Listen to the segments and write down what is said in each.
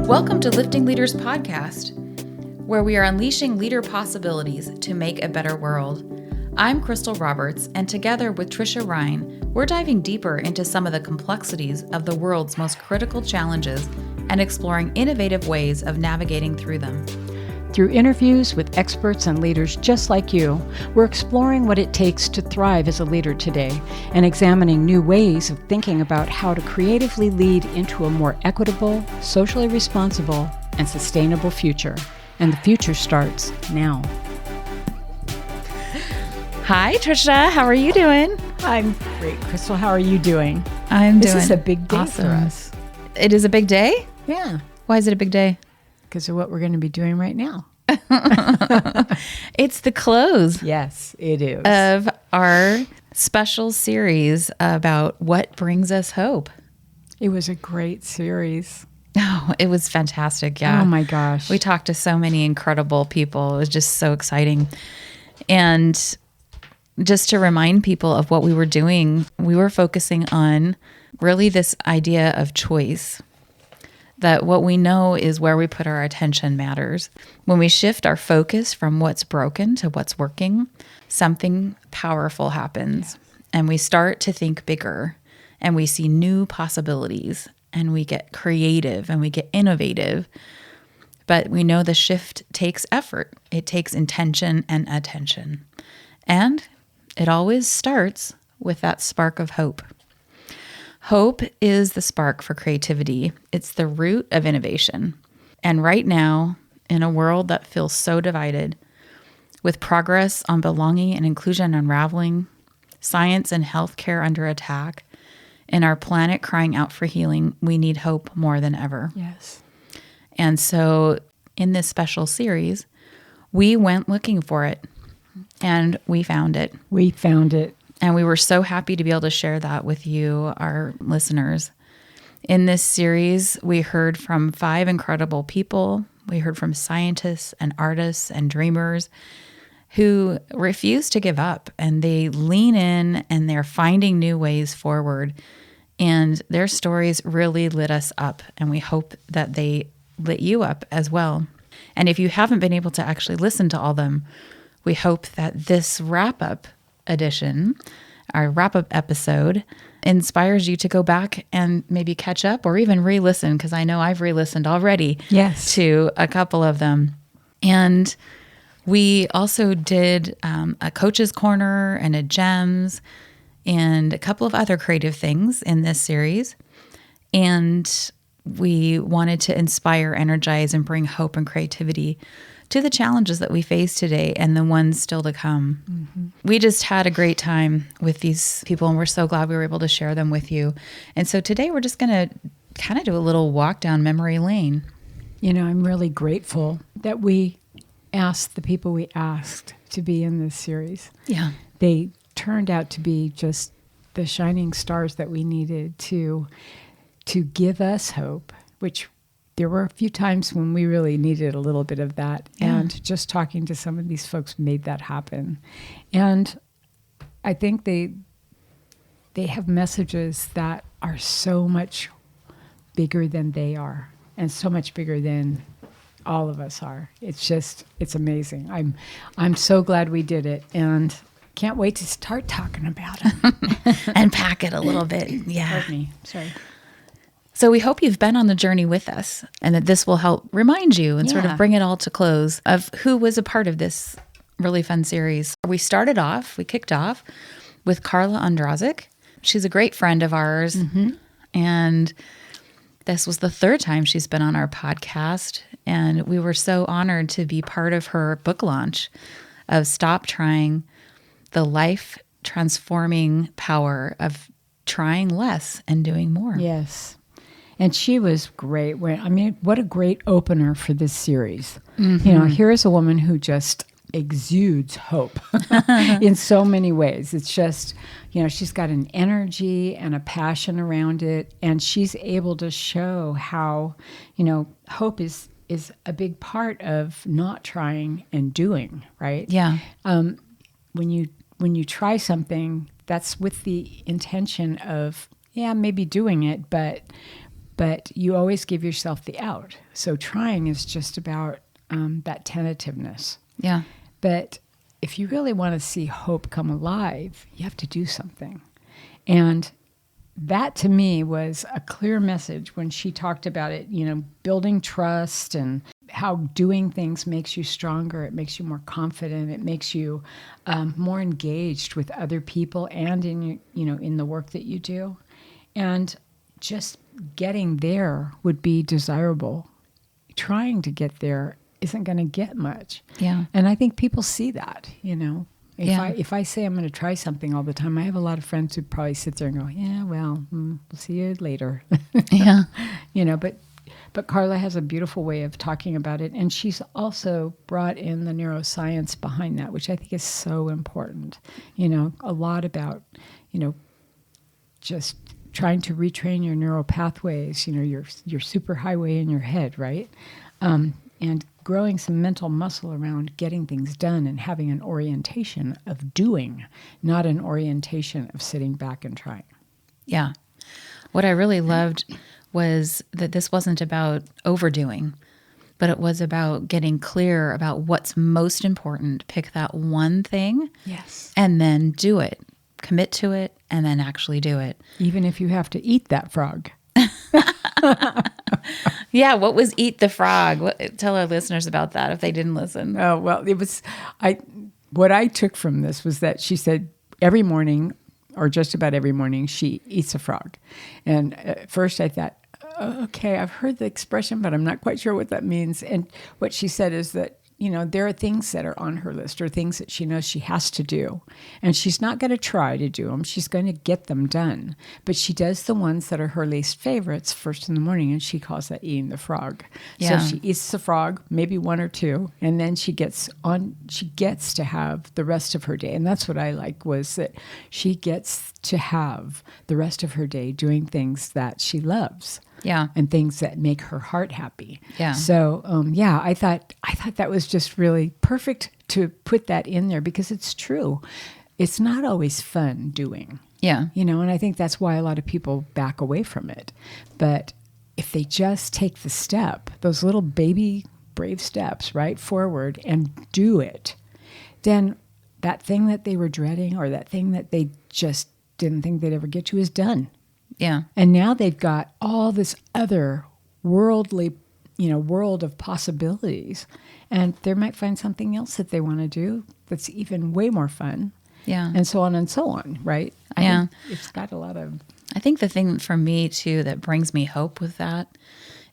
Welcome to Lifting Leaders Podcast, where we are unleashing leader possibilities to make a better world. I'm Crystal Roberts, and together with Trisha Ryan, we're diving deeper into some of the complexities of the world's most critical challenges and exploring innovative ways of navigating through them. Through interviews with experts and leaders just like you, we're exploring what it takes to thrive as a leader today and examining new ways of thinking about how to creatively lead into a more equitable, socially responsible, and sustainable future. And the future starts now. Hi, Trisha. How are you doing? I'm great. Crystal, how are you doing? This is a big day awesome for us. It is a big day? Yeah. Why is it a big day? Because of what we're going to be doing right now. It's the close. Yes, it is. Of our special series about what brings us hope. It was a great series. Oh, it was fantastic. Yeah. Oh my gosh. We talked to so many incredible people. It was just so exciting. And just to remind people of what we were doing, we were focusing on really this idea of choice. That what we know is where we put our attention matters. When we shift our focus from what's broken to what's working, something powerful happens. And we start to think bigger, and we see new possibilities, and we get creative, and we get innovative. But we know the shift takes effort. It takes intention and attention. And it always starts with that spark of hope. Hope is the spark for creativity. It's the root of innovation. And right now, in a world that feels so divided, with progress on belonging and inclusion unraveling, science and healthcare under attack, and our planet crying out for healing, we need hope more than ever. Yes. And so in this special series, we went looking for it, and we found it. We found it. And we were so happy to be able to share that with you, our listeners. In this series, we heard from 5 incredible people. We heard from scientists and artists and dreamers who refuse to give up, and they lean in and they're finding new ways forward. And their stories really lit us up, and we hope that they lit you up as well. And if you haven't been able to actually listen to all of them, we hope that this wrap-up edition, our wrap-up episode, inspires you to go back and maybe catch up or even re-listen, because I know I've re-listened already to a couple of them. And we also did a coach's corner and a gems and a couple of other creative things in this series. And we wanted to inspire, energize, and bring hope and creativity to the challenges that we face today and the ones still to come. Mm-hmm. We just had a great time with these people, and we're so glad we were able to share them with you. And so today we're just going to kind of do a little walk down memory lane. You know, I'm really grateful that we asked the people we asked to be in this series. Yeah. They turned out to be just the shining stars that we needed to give us hope, which there were a few times when we really needed a little bit of that. Yeah. And just talking to some of these folks made that happen. And I think they have messages that are so much bigger than they are, and so much bigger than all of us are. It's amazing. I'm so glad we did it, and can't wait to start talking about it. And pack it a little bit. Yeah. Pardon me. Sorry. So we hope you've been on the journey with us, and that this will help remind you and sort of bring it all to close of who was a part of this really fun series. We kicked off with Carla Ondrazik. She's a great friend of ours. Mm-hmm. And this was the 3rd time she's been on our podcast. And we were so honored to be part of her book launch of Stop Trying: The Life Transforming Power of Trying Less and Doing More. Yes. And she was great. What a great opener for this series. Mm-hmm. You know, here is a woman who just exudes hope in so many ways. It's just, you know, she's got an energy and a passion around it, and she's able to show how, you know, hope is a big part of not trying and doing, right? Yeah. When you try something, that's with the intention of, maybe doing it, but but you always give yourself the out. So trying is just about that tentativeness. Yeah. But if you really want to see hope come alive, you have to do something. And that to me was a clear message when she talked about it, building trust and how doing things makes you stronger. It makes you more confident. It makes you more engaged with other people and in the work that you do. And just getting there would be desirable. Trying to get there isn't going to get much. Yeah. And I think people see that, Yeah. If I say I'm going to try something all the time, I have a lot of friends who probably sit there and go, yeah, well, we'll see you later. Yeah. But Carla has a beautiful way of talking about it. And she's also brought in the neuroscience behind that, which I think is so important. A lot about, just trying to retrain your neural pathways, your superhighway in your head, right? And growing some mental muscle around getting things done and having an orientation of doing, not an orientation of sitting back and trying. Yeah. What I really loved was that this wasn't about overdoing, but it was about getting clear about what's most important. Pick that one thing. Yes. And then do it. Commit to it and then actually do it. Even if you have to eat that frog. Yeah, what was Eat the Frog? Tell our listeners about that if they didn't listen. Oh, well, what I took from this was that she said every morning, or just about every morning, she eats a frog. And at first I thought, okay, I've heard the expression, but I'm not quite sure what that means. And what she said is that, there are things that are on her list or things that she knows she has to do. And she's not going to try to do them. She's going to get them done. But she does the ones that are her least favorites first in the morning, and she calls that eating the frog. Yeah. So she eats the frog, maybe one or two, and then she gets to have the rest of her day. And that's what I like, was that she gets to have the rest of her day doing things that she loves. Yeah. And things that make her heart happy. Yeah. So, I thought that was just really perfect to put that in there, because it's true. It's not always fun doing. Yeah. And I think that's why a lot of people back away from it. But if they just take the step, those little baby brave steps right forward and do it, then that thing that they were dreading or that thing that they just didn't think they'd ever get to is done. Yeah. And now they've got all this other worldly, world of possibilities. And they might find something else that they want to do that's even way more fun. Yeah. And so on, right? I think it's got a lot of... I think the thing for me, too, that brings me hope with that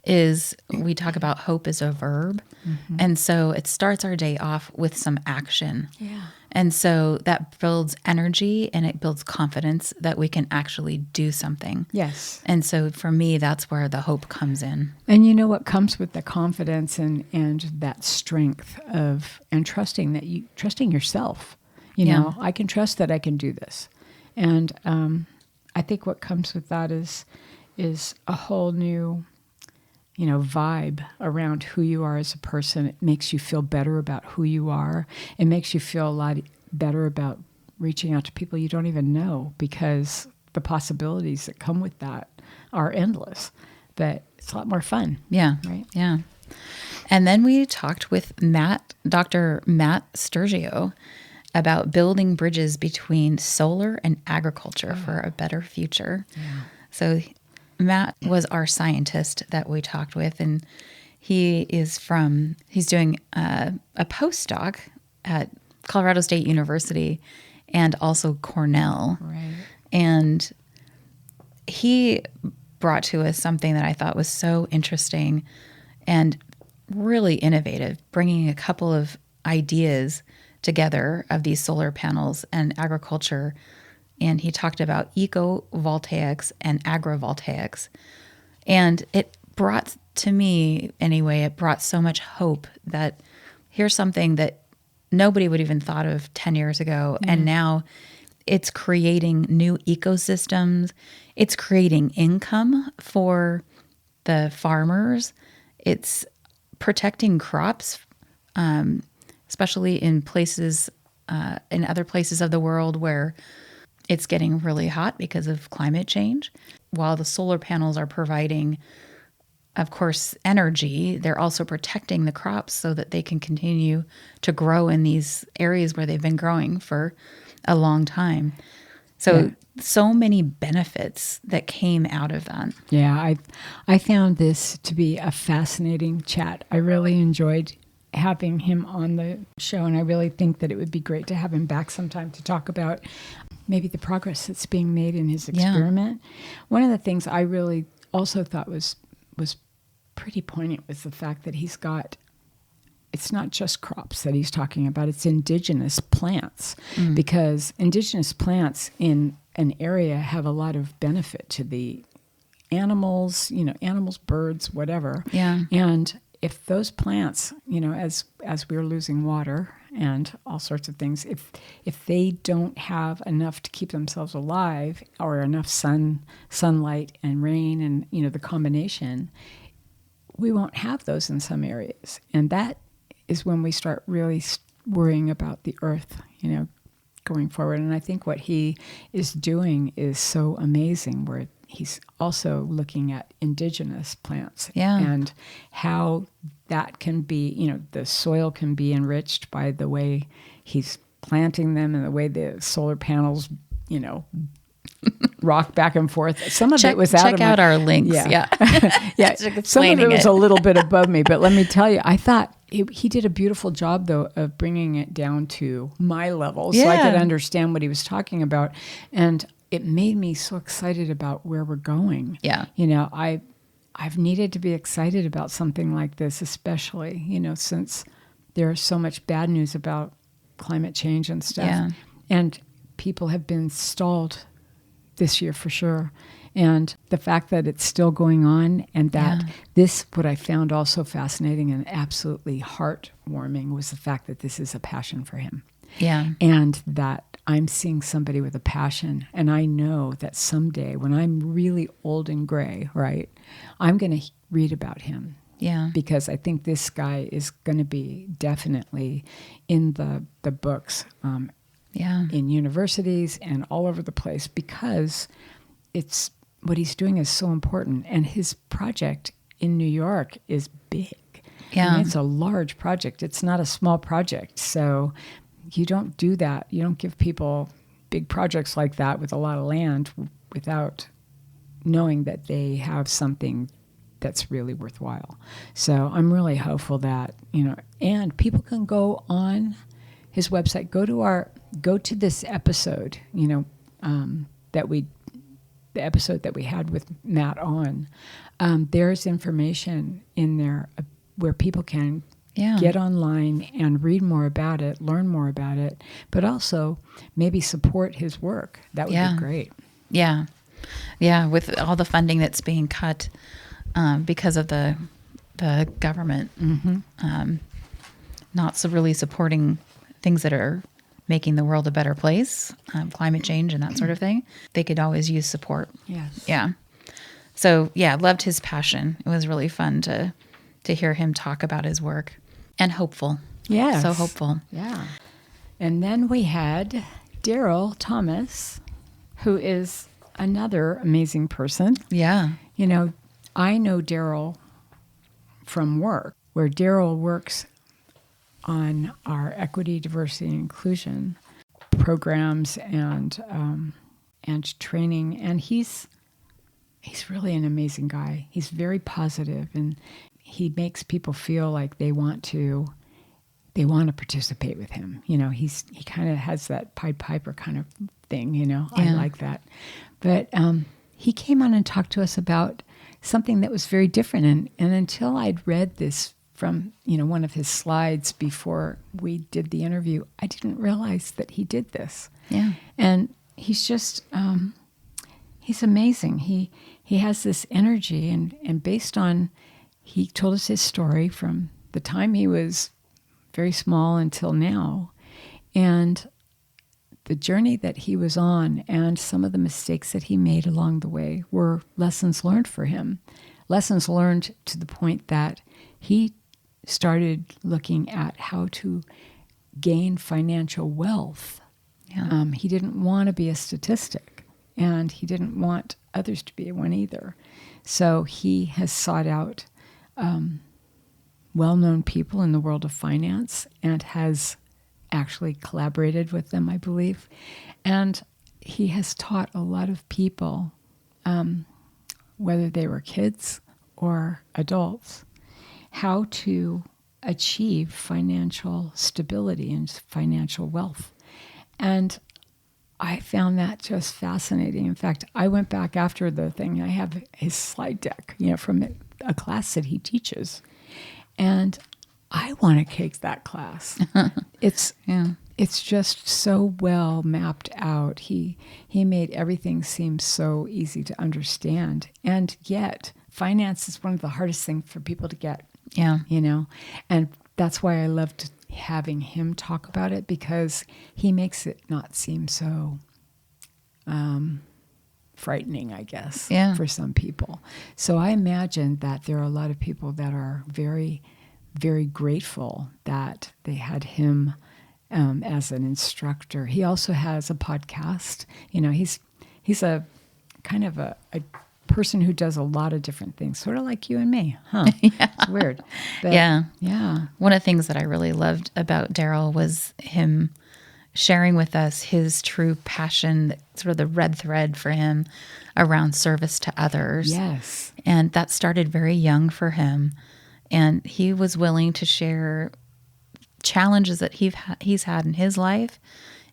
is we talk about hope as a verb. Mm-hmm. And so it starts our day off with some action. Yeah. And so that builds energy and it builds confidence that we can actually do something. Yes. And so for me, that's where the hope comes in. And you know what comes with the confidence and that strength and trusting yourself. I can trust that I can do this. And I think what comes with that is a whole new vibe around who you are as a person. It makes you feel better about who you are. It makes you feel a lot better about reaching out to people you don't even know, because the possibilities that come with that are endless. But it's a lot more fun. Yeah. Right? Yeah. And then we talked with Dr. Matt Sturgio, about building bridges between solar and agriculture for a better future. Yeah. So Matt was our scientist that we talked with, and he's doing a postdoc at Colorado State University and also Cornell. Right. And he brought to us something that I thought was so interesting and really innovative, bringing a couple of ideas together of these solar panels and agriculture. And he talked about eco-voltaics and agrovoltaics. And it brought, to me anyway, it brought so much hope that here's something that nobody would even thought of 10 years ago. Mm-hmm. And now it's creating new ecosystems. It's creating income for the farmers. It's protecting crops, especially in other places of the world where it's getting really hot because of climate change. while the solar panels are providing, of course, energy, they're also protecting the crops so that they can continue to grow in these areas where they've been growing for a long time. So many benefits that came out of that. Yeah, I found this to be a fascinating chat. I really enjoyed having him on the show, and I really think that it would be great to have him back sometime to talk about maybe the progress that's being made in his experiment. One of the things I really also thought was pretty poignant was the fact that he's got, it's not just crops that he's talking about, it's indigenous plants, because indigenous plants in an area have a lot of benefit to the animals, animals, birds, whatever. Yeah. And if those plants, as we're losing water and all sorts of things, if they don't have enough to keep themselves alive, or enough sunlight and rain and, the combination, we won't have those in some areas. And that is when we start really worrying about the earth, going forward. And I think what he is doing is so amazing, where he's also looking at indigenous plants and how that can be, the soil can be enriched by the way he's planting them and the way the solar panels, rock back and forth. Some of it was out of check out our links. Yeah. Yeah. Some of it was a little bit above me, but let me tell you, I thought he did a beautiful job, though, of bringing it down to my level so I could understand what he was talking about. And it made me so excited about where we're going. Yeah. I've needed to be excited about something like this, especially, since there's so much bad news about climate change and stuff. Yeah. And people have been stalled this year for sure. And the fact that it's still going on, and that what I found also fascinating and absolutely heartwarming was the fact that this is a passion for him. Yeah. And that I'm seeing somebody with a passion. And I know that someday when I'm really old and gray, right, I'm going to read about him. Yeah. Because I think this guy is going to be definitely in the books, in universities and all over the place, because it's what he's doing is so important. And his project in New York is big. Yeah. I mean, it's a large project. It's not a small project. So you don't do that. You don't give people big projects like that with a lot of land without knowing that they have something that's really worthwhile. So I'm really hopeful that, and people can go on his website, go to this episode, the episode that we had with Matt on. There's information in there where people can get online and read more about it, learn more about it, but also maybe support his work. That would be great. Yeah. Yeah. With all the funding that's being cut because of the government not so really supporting things that are making the world a better place, climate change and that sort of thing, they could always use support. Yes. Yeah. So loved his passion. It was really fun to hear him talk about his work, and hopeful. Yeah. So hopeful. Yeah. And then we had Daryl Thomas, who is another amazing person. Yeah. I know Daryl from work, where Daryl works on our equity, diversity, and inclusion programs and training. And he's really an amazing guy. He's very positive, and he makes people feel like they want to participate with him. He kind of has that Pied Piper kind of thing. I like that. But he came on and talked to us about something that was very different. And until I'd read this from, one of his slides before we did the interview, I didn't realize that he did this. Yeah. And he's just, he's amazing. He has this energy, and based on, he told us his story from the time he was very small until now, and the journey that he was on, and some of the mistakes that he made along the way were lessons learned for him. Lessons learned to the point that he started looking at how to gain financial wealth. Yeah. He didn't want to be a statistic. and he didn't want others to be one either. So he has sought out well-known people in the world of finance and has actually collaborated with them, I believe. And he has taught a lot of people, whether they were kids or adults, how to achieve financial stability and financial wealth. And I found that just fascinating. In fact, I went back after the thing. I have his slide deck, from a class that he teaches. And I want to take that class. It's just so well mapped out. He made everything seem so easy to understand. And yet, finance is one of the hardest things for people to get. Yeah. And that's why I loved having him talk about it, because he makes it not seem so frightening, I guess, for some people. So I imagine that there are a lot of people that are very, very grateful that they had him as an instructor. He also has a podcast. He's a kind of a person who does a lot of different things, sort of like you and me, huh? Yeah. It's weird. But, yeah. One of the things that I really loved about Daryl was him sharing with us his true passion, sort of the red thread for him around service to others. Yes. And that started very young for him. And he was willing to share challenges that he's had in his life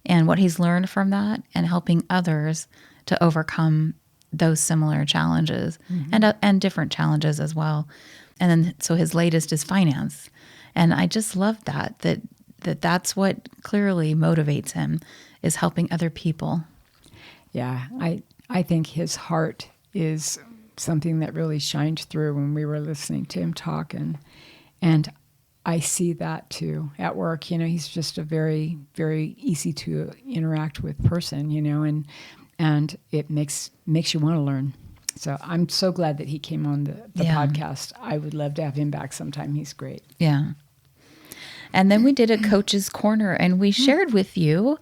and what he's learned from that, and helping others to overcome those similar challenges, and different challenges as well. And then, so his latest is finance. And I just love that's what clearly motivates him, is helping other people. Yeah, I think his heart is something that really shined through when we were listening to him talk. And I see that too at work. He's just a very, very easy to interact with person, and it makes you want to learn. So I'm so glad that he came on the podcast. I would love to have him back sometime. He's great. Yeah. And then we did a coach's corner, and we shared with you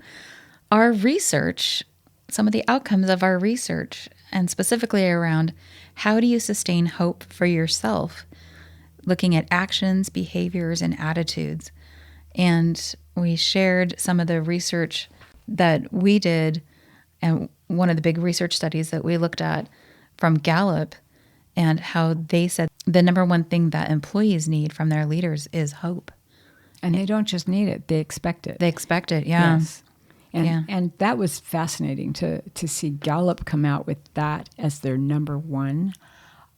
our research, some of the outcomes of our research, and specifically around how do you sustain hope for yourself, looking at actions, behaviors, and attitudes. And we shared some of the research that we did, and one of the big research studies that we looked at from Gallup, and how they said the number one thing that employees need from their leaders is hope. And they don't just need it, they expect it. They expect it, yeah. Yes. And that was fascinating to see Gallup come out with that as their number one.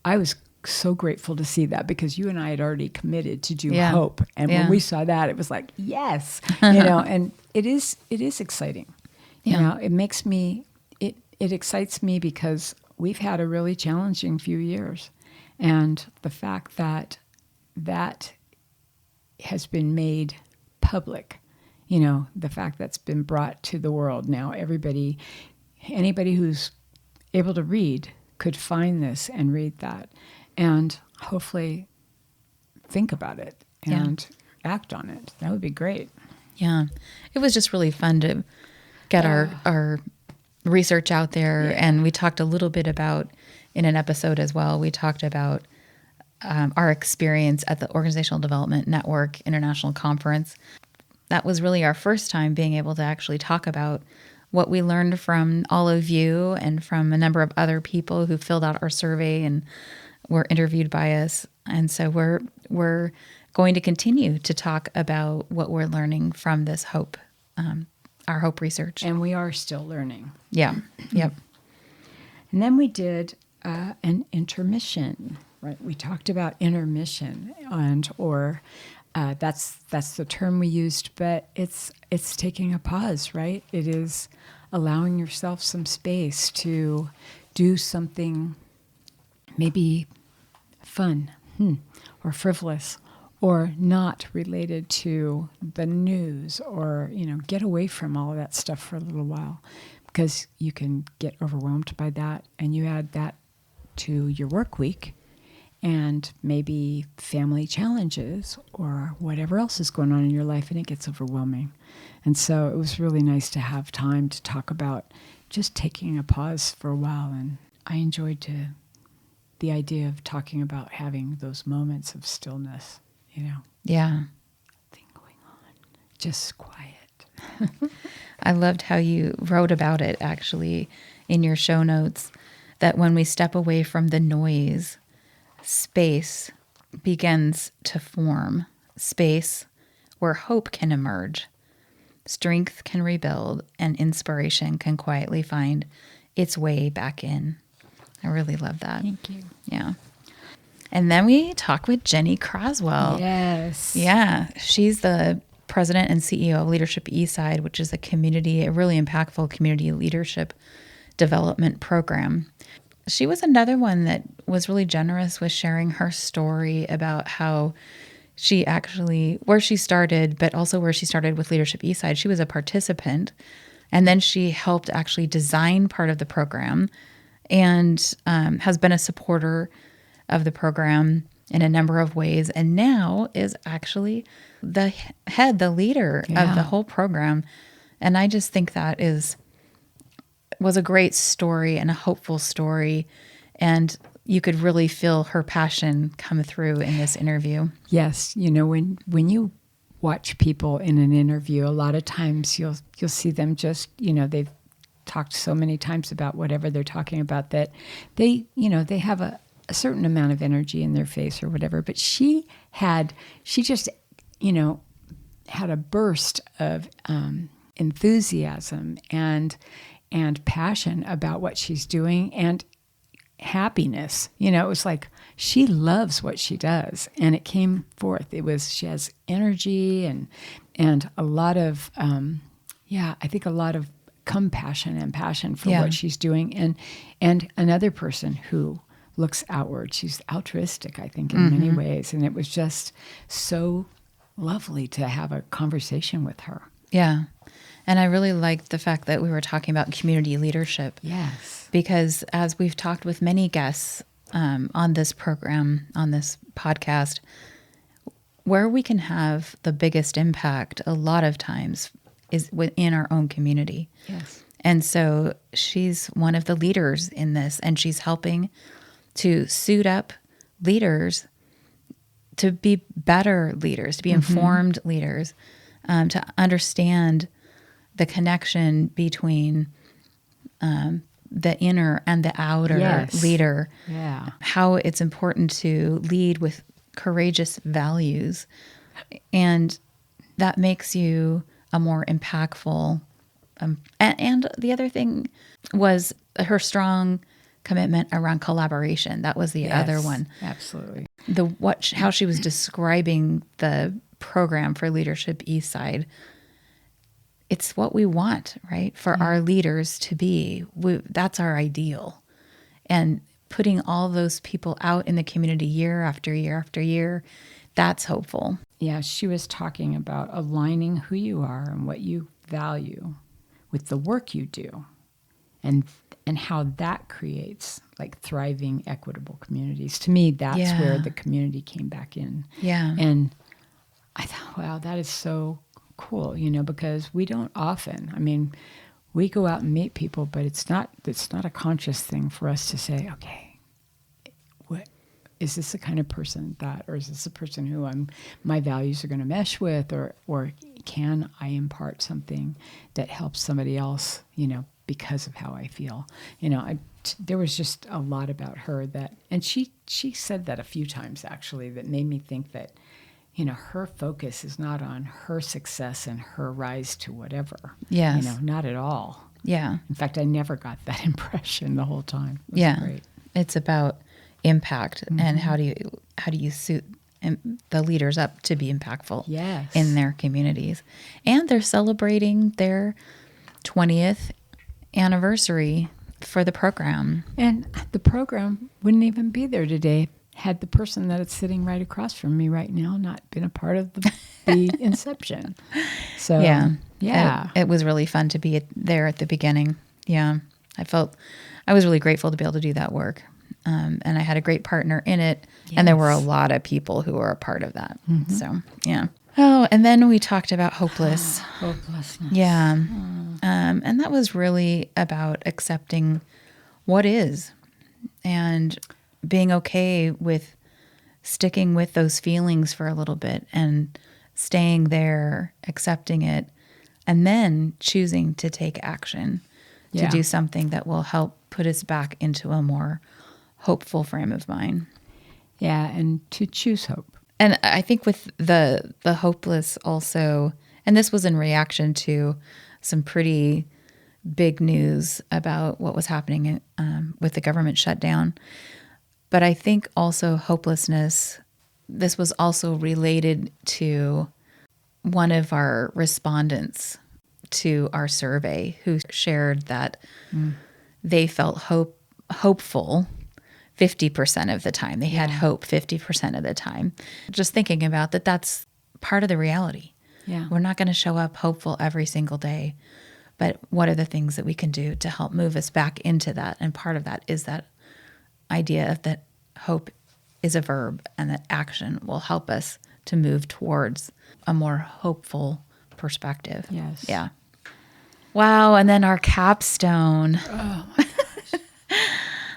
I was so grateful to see that, because you and I had already committed to do hope. And when we saw that, it was like, yes, and it is exciting. It makes me, it excites me, because we've had a really challenging few years. And the fact that has been made public, the fact that's been brought to the world now, anybody who's able to read could find this and read that, and hopefully think about it and act on it. That would be great. Yeah. It was just really fun to get our research out there. Yeah. And we talked a little bit about, in an episode as well, we talked about our experience at the Organizational Development Network International Conference. That was really our first time being able to actually talk about what we learned from all of you and from a number of other people who filled out our survey and were interviewed by us. And so we're going to continue to talk about what we're learning from this hope, our hope research. And we are still learning. Yeah. Yep. And then we did an intermission. Right, we talked about intermission, or that's the term we used, but it's taking a pause, right? It is allowing yourself some space to do something maybe fun or frivolous, or not related to the news, or get away from all of that stuff for a little while, because you can get overwhelmed by that, and you add that to your work week. And maybe family challenges or whatever else is going on in your life, and it gets overwhelming. And so it was really nice to have time to talk about just taking a pause for a while. And I enjoyed the idea of talking about having those moments of stillness, Yeah. thing going on, just quiet. I loved how you wrote about it actually in your show notes, that when we step away from the noise, space begins to form. Space where hope can emerge, strength can rebuild, and inspiration can quietly find its way back in. I really love that. Thank you. Yeah. And then we talk with Jenny Croswell. Yes. Yeah. She's the president and CEO of Leadership Eastside, which is a really impactful community leadership development program. She was another one that was really generous with sharing her story about how she actually, where she started, but also where she started with Leadership Eastside. She was a participant, and then she helped actually design part of the program, and has been a supporter of the program in a number of ways, and now is actually the leader of the whole program. And I just think that was a great story and a hopeful story, and you could really feel her passion come through in this interview. Yes, when you watch people in an interview, a lot of times you'll see them just, they've talked so many times about whatever they're talking about that they have a certain amount of energy in their face or whatever. But she just, had a burst of enthusiasm and passion about what she's doing, and happiness. It was like she loves what she does, and it came forth. She has energy and a lot of I think a lot of compassion and passion for what she's doing, and another person who looks outward. She's altruistic, I think, in many ways, and it was just so lovely to have a conversation with her. Yeah. And I really liked the fact that we were talking about community leadership. Yes. Because as we've talked with many guests on this program, on this podcast, where we can have the biggest impact a lot of times is within our own community. Yes. And so she's one of the leaders in this, and she's helping to suit up leaders to be better leaders, to be informed leaders, to understand the connection between the inner and the outer leader. Yeah. How it's important to lead with courageous values. And that makes you a more impactful. And the other thing was her strong commitment around collaboration. That was the other one. Absolutely. How she was describing the program for Leadership Eastside. It's what we want, right? For our leaders to be. That's our ideal. And putting all those people out in the community year after year after year, that's hopeful. Yeah, she was talking about aligning who you are and what you value with the work you do, and how that creates like thriving, equitable communities. To me, that's where the community came back in. Yeah. And I thought, wow, that is so cool, because we don't often, we go out and meet people, but it's not a conscious thing for us to say, okay, what is this the kind of person or is this a person who my values are going to mesh with, or can I impart something that helps somebody else, because of how I feel? There was just a lot about her and she said that a few times actually, that made me think that, her focus is not on her success and her rise to whatever. Yes. Not at all. Yeah. In fact, I never got that impression the whole time. It was great. It's about impact and how do you suit the leaders up to be impactful in their communities. And they're celebrating their 20th anniversary for the program. And the program wouldn't even be there today had the person that is sitting right across from me right now not been a part of the inception. So it was really fun to be there at the beginning. Yeah, I was really grateful to be able to do that work, and I had a great partner in it, and there were a lot of people who were a part of that. So Oh, and then we talked about hopeless. Hopelessness. Yeah. And that was really about accepting what is and being okay with sticking with those feelings for a little bit and staying there, accepting it, and then choosing to take action to Yeah. do something that will help put us back into a more hopeful frame of mind. Yeah, and to choose hope. And I think with the hopeless also, and this was in reaction to some pretty big news about what was happening with the government shutdown. But I think also hopelessness, this was also related to one of our respondents to our survey who shared that they felt hopeful 50% of the time. They had hope 50% of the time. Just thinking about that, that's part of the reality. Yeah. We're not going to show up hopeful every single day. But what are the things that we can do to help move us back into that? And part of that is that idea of that hope is a verb and that action will help us to move towards a more hopeful perspective. Yes. Yeah. Wow. And then our capstone.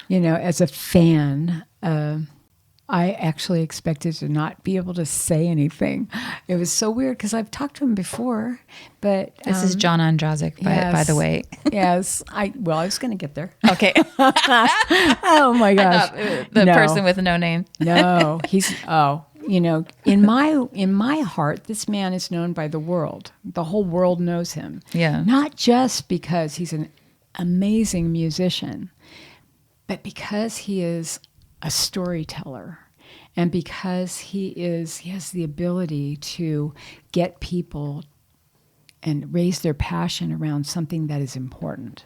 You know, as a fan, I actually expected to not be able to say anything. It was so weird because I've talked to him before, but This is John Ondrazik, by the way. Yes, I was going to get there. Okay. Oh my gosh, The No. person with no name. No, you know, in my heart, this man is known by the world. The whole world knows him. Yeah. Not just because he's an amazing musician, but because he is a storyteller, and because he has the ability to get people and raise their passion around something that is important.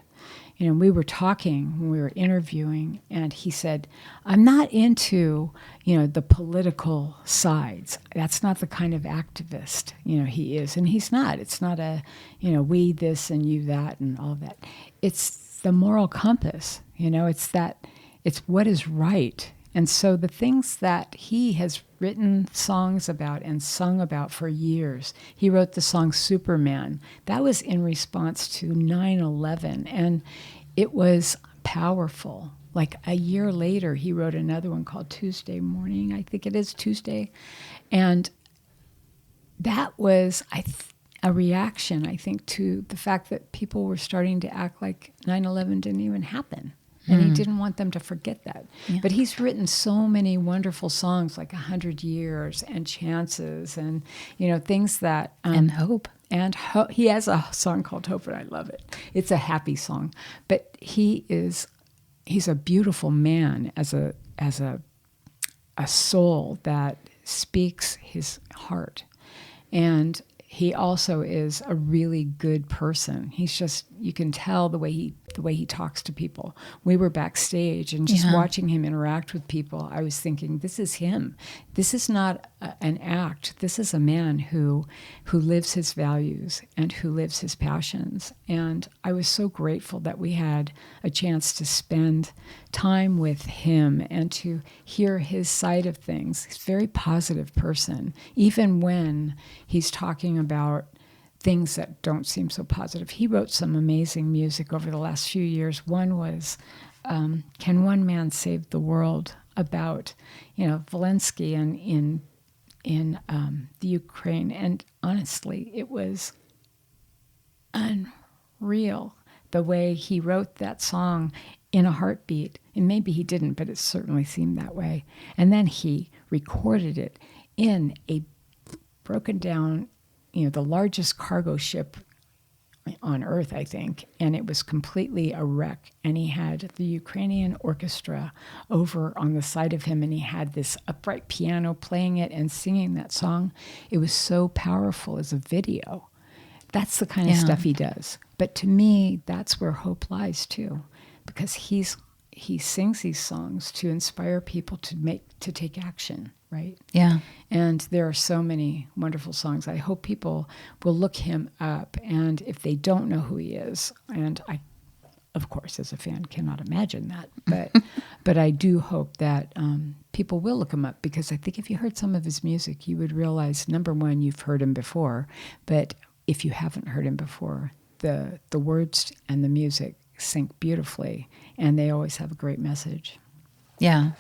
You know, we were talking when we were interviewing, and he said, I'm not into, the political sides. That's not the kind of activist, he is. And he's not. It's not a, we this and you that and all of that. It's the moral compass, it's what is right. And so the things that he has written songs about and sung about for years, he wrote the song Superman. That was in response to 9/11, and it was powerful. Like a year later, he wrote another one called Tuesday Morning, I think it is Tuesday. And that was a reaction, I think, to the fact that people were starting to act like 9/11 didn't even happen. And he didn't want them to forget that. Yeah. But he's written so many wonderful songs like 100 Years and Chances and, things that... and Hope. And he has a song called Hope, and I love it. It's a happy song. But he's a beautiful man as a soul that speaks his heart. And he also is a really good person. He's just, you can tell the way he talks to people. We were backstage and just watching him interact with people, I was thinking, this is him. This is not an act. This is a man who lives his values and who lives his passions. And I was so grateful that we had a chance to spend time with him and to hear his side of things. He's a very positive person, even when he's talking about things that don't seem so positive. He wrote some amazing music over the last few years. One was Can One Man Save the World, about Zelensky and in the Ukraine. And honestly, it was unreal the way he wrote that song in a heartbeat. And maybe he didn't, but it certainly seemed that way. And then he recorded it in a broken down, the largest cargo ship on Earth, I think, and it was completely a wreck. And he had the Ukrainian orchestra over on the side of him, and he had this upright piano playing it and singing that song. It was so powerful as a video. That's the kind of stuff he does. But to me, that's where hope lies too, because he sings these songs to inspire people to take action, right? Yeah. And there are so many wonderful songs. I hope people will look him up, and if they don't know who he is, and I, of course, as a fan, cannot imagine that, but I do hope that people will look him up, because I think if you heard some of his music, you would realize, number one, you've heard him before. But if you haven't heard him before, the words and the music sync beautifully, and they always have a great message. Yeah.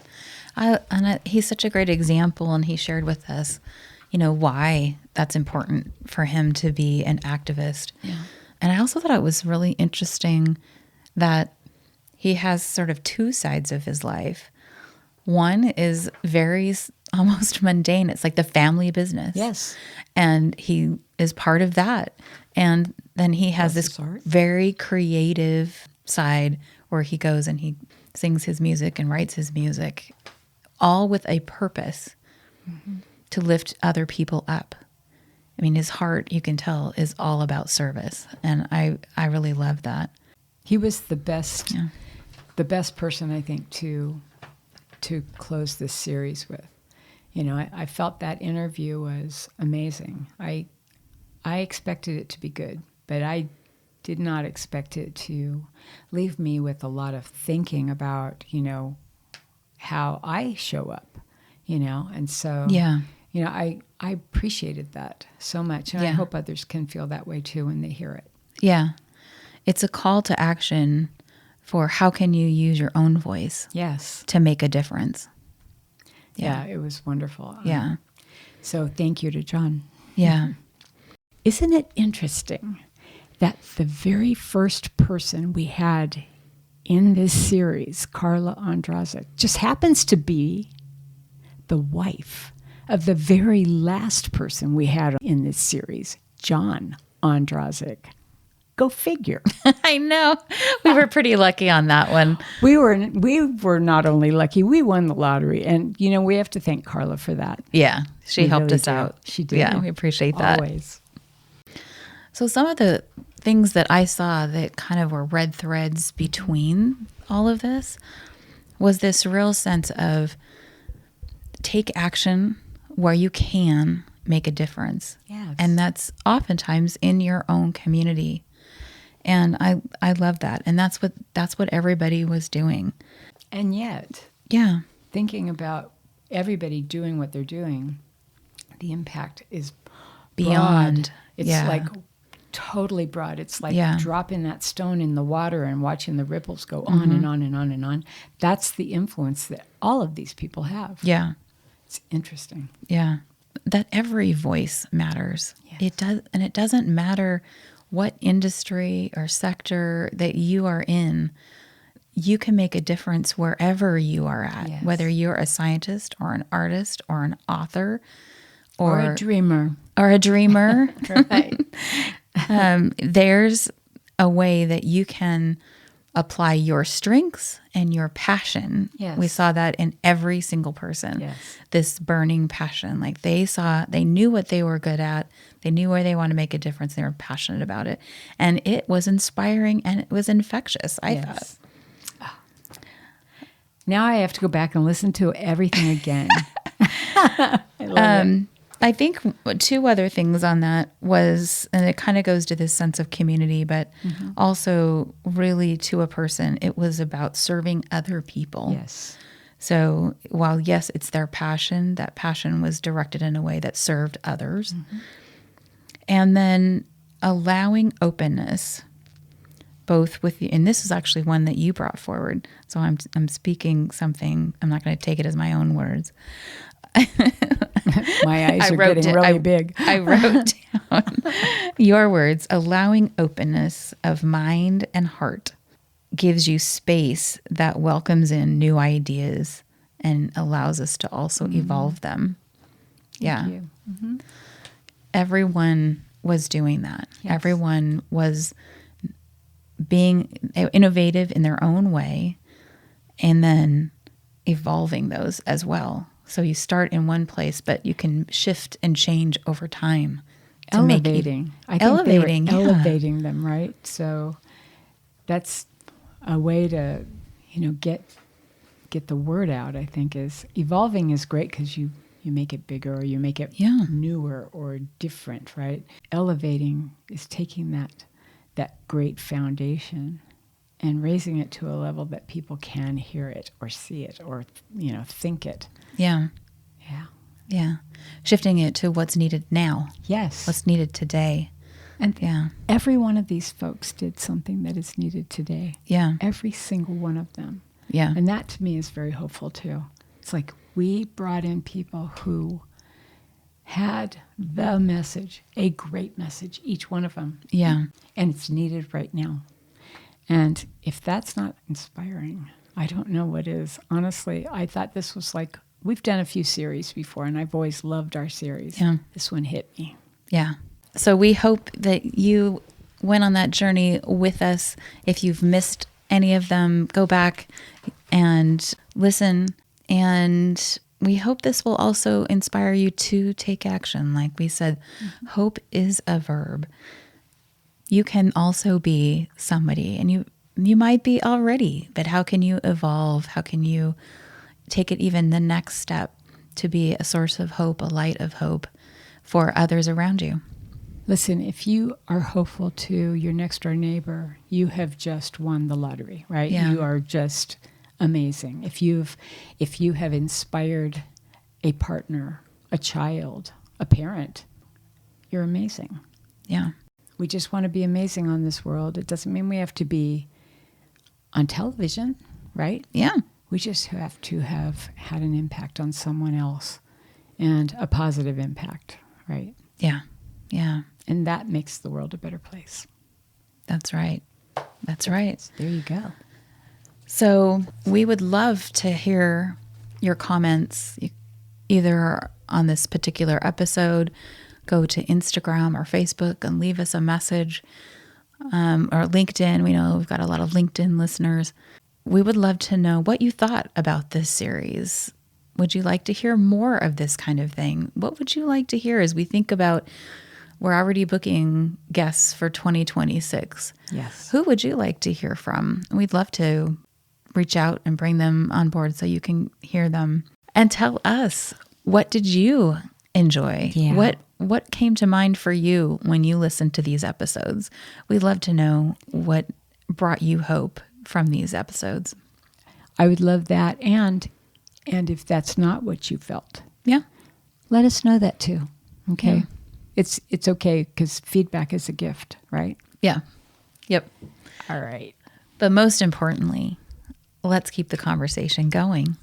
He's such a great example, and he shared with us, why that's important for him to be an activist. Yeah. And I also thought it was really interesting that he has sort of two sides of his life. One is very almost mundane. It's like the family business. Yes. And he is part of that. And then he has this very creative side where he goes and he sings his music and writes his music, all with a purpose to lift other people up. I mean, his heart, you can tell, is all about service. And I really love that. He was the best person, I think, to close this series with. I felt that interview was amazing. I expected it to be good, but I did not expect it to leave me with a lot of thinking about, how I show up, and so, Yeah. I appreciated that so much, and I hope others can feel that way too when they hear it. Yeah. It's a call to action for how can you use your own voice to make a difference. Yeah, it was wonderful. Yeah. So thank you to John. Yeah. Isn't it interesting that the very first person we had in this series, Carla Andrazik, just happens to be the wife of the very last person we had in this series, John Andrazik. Go figure. I know. We were pretty lucky on that one. We were not only lucky, we won the lottery. And, we have to thank Carla for that. Yeah. She helped us out. She did. Yeah, we appreciate that. Always. So some of the things that I saw that kind of were red threads between all of this was this real sense of take action where you can make a difference. Yes. And that's oftentimes in your own community. And I love that. And that's what everybody was doing. And yet, thinking about everybody doing what they're doing, the impact is beyond. Broad. It's like totally broad. It's like dropping that stone in the water and watching the ripples go on and on and on and on. That's the influence that all of these people have. Yeah. It's interesting. Yeah. That every voice matters. Yes. It does, and it doesn't matter what industry or sector that you are in. You can make a difference wherever you are at, whether you're a scientist or an artist or an author or a dreamer. Right. There's a way that you can apply your strengths and your passion. Yes. We saw that in every single person. Yes. This burning passion. Like they knew what they were good at. They knew where they want to make a difference. They were passionate about it. And it was inspiring and it was infectious, I thought. Now I have to go back and listen to everything again. I love it. I think two other things on that was, and it kind of goes to this sense of community, but also really to a person, it was about serving other people. Yes. So while, yes, it's their passion, that passion was directed in a way that served others. And then allowing openness, both with you, and this is actually one that you brought forward. So I'm speaking something, I'm not going to take it as my own words. My eyes are getting really big. I wrote down your words. Allowing openness of mind and heart gives you space that welcomes in new ideas and allows us to also evolve them. Thank you. Everyone was doing that. Yes. Everyone was being innovative in their own way and then evolving those as well. So you start in one place, but you can shift and change over time. Elevating. I think they were elevating them, right? So that's a way to, get the word out, I think, is evolving is great because you make it bigger or you make it newer or different, right? Elevating is taking that great foundation and raising it to a level that people can hear it or see it or, think it. Yeah. Yeah. Yeah. Shifting it to what's needed now. Yes. What's needed today. And Yeah. every one of these folks did something that is needed today. Yeah. Every single one of them. Yeah. And that to me is very hopeful too. It's like we brought in people who had the message, a great message, each one of them. Yeah. And it's needed right now. And if that's not inspiring, I don't know what is. Honestly, I thought this was like, we've done a few series before, and I've always loved our series. Yeah. This one hit me. Yeah. So we hope that you went on that journey with us. If you've missed any of them, go back and listen. And we hope this will also inspire you to take action. Like we said, hope is a verb. You can also be somebody, and you might be already, but how can you evolve? How can you take it even the next step to be a source of hope, a light of hope for others around you? Listen, if you are hopeful to your next door neighbor, you have just won the lottery, right? Yeah. You are just amazing. If you have inspired a partner, a child, a parent, you're amazing. Yeah. We just want to be amazing on this world. It doesn't mean we have to be on television, right? Yeah. We just have to have had an impact on someone else, and a positive impact, right? Yeah. Yeah. And that makes the world a better place. That's right. That's right. There you go. So we would love to hear your comments, either on this particular episode. Go to Instagram or Facebook and leave us a message, or LinkedIn. We know we've got a lot of LinkedIn listeners. We would love to know what you thought about this series. Would you like to hear more of this kind of thing? What would you like to hear as we think about, we're already booking guests for 2026. Yes. Who would you like to hear from? We'd love to reach out and bring them on board so you can hear them. And tell us, what did you enjoy? Yeah. What came to mind for you when you listened to these episodes? We'd love to know what brought you hope from these episodes. I would love that. And if that's not what you felt, Yeah. let us know that too. Okay. Yeah. It's okay, because feedback is a gift, right? Yeah. Yep. All right. But most importantly, let's keep the conversation going.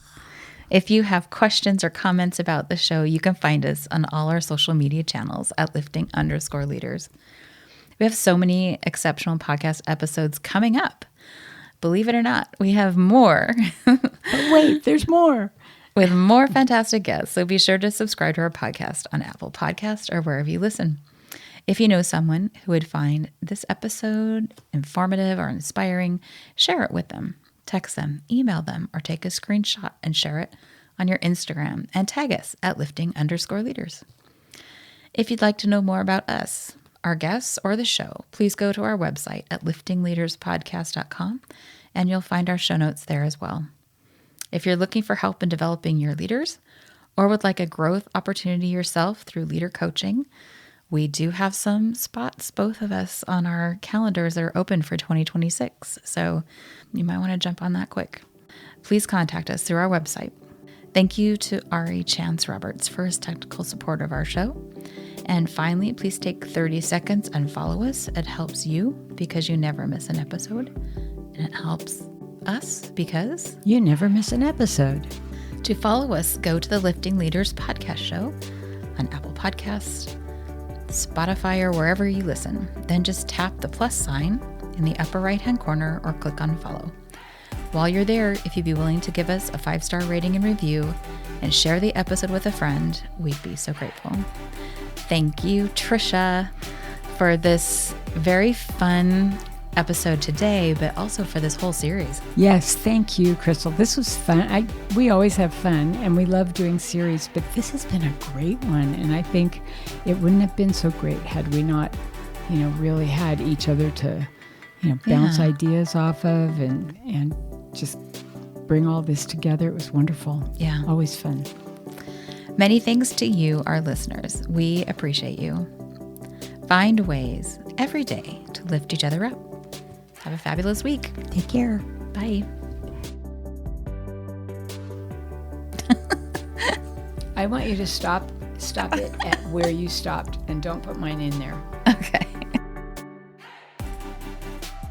If you have questions or comments about the show, you can find us on all our social media channels at lifting_leaders. We have so many exceptional podcast episodes coming up. Believe it or not, we have more. But wait, there's more. With more fantastic guests. So be sure to subscribe to our podcast on Apple Podcasts or wherever you listen. If you know someone who would find this episode informative or inspiring, share it with them. Text them, email them, or take a screenshot and share it on your Instagram and tag us at lifting_leaders. If you'd like to know more about us, our guests, or the show, please go to our website at liftingleaderspodcast.com, and you'll find our show notes there as well. If you're looking for help in developing your leaders or would like a growth opportunity yourself through leader coaching, we do have some spots, both of us, on our calendars that are open for 2026. So you might want to jump on that quick. Please contact us through our website. Thank you to Ari Chance Roberts for his technical support of our show. And finally, please take 30 seconds and follow us. It helps you because you never miss an episode. And it helps us because You never miss an episode. to follow us, go to the Lifting Leaders podcast show on Apple Podcasts, Spotify, or wherever you listen. Then just tap the plus sign in the upper right-hand corner or click on follow. While you're there, if you'd be willing to give us a 5-star rating and review and share the episode with a friend, we'd be so grateful. Thank you, Trisha, for this very fun episode today, but also for this whole series. Yes, thank you, Crystal. This was fun. We always have fun, and we love doing series, but this has been a great one, and I think it wouldn't have been so great had we not, really had each other to, bounce ideas off of and just bring all this together. It was wonderful. Yeah. Always fun. Many thanks to you, our listeners. We appreciate you. Find ways every day to lift each other up. Have a fabulous week. Take care. Bye. I want you to stop it at where you stopped and don't put mine in there. Okay.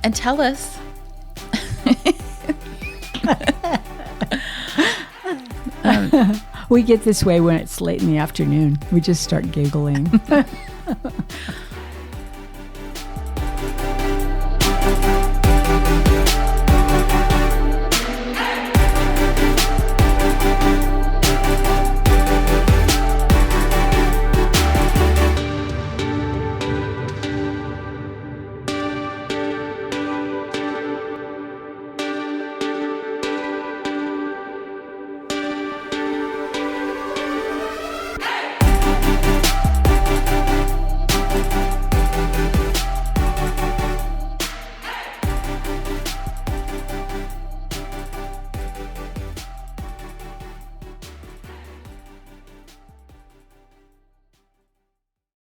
And tell us. We get this way when it's late in the afternoon. We just start giggling.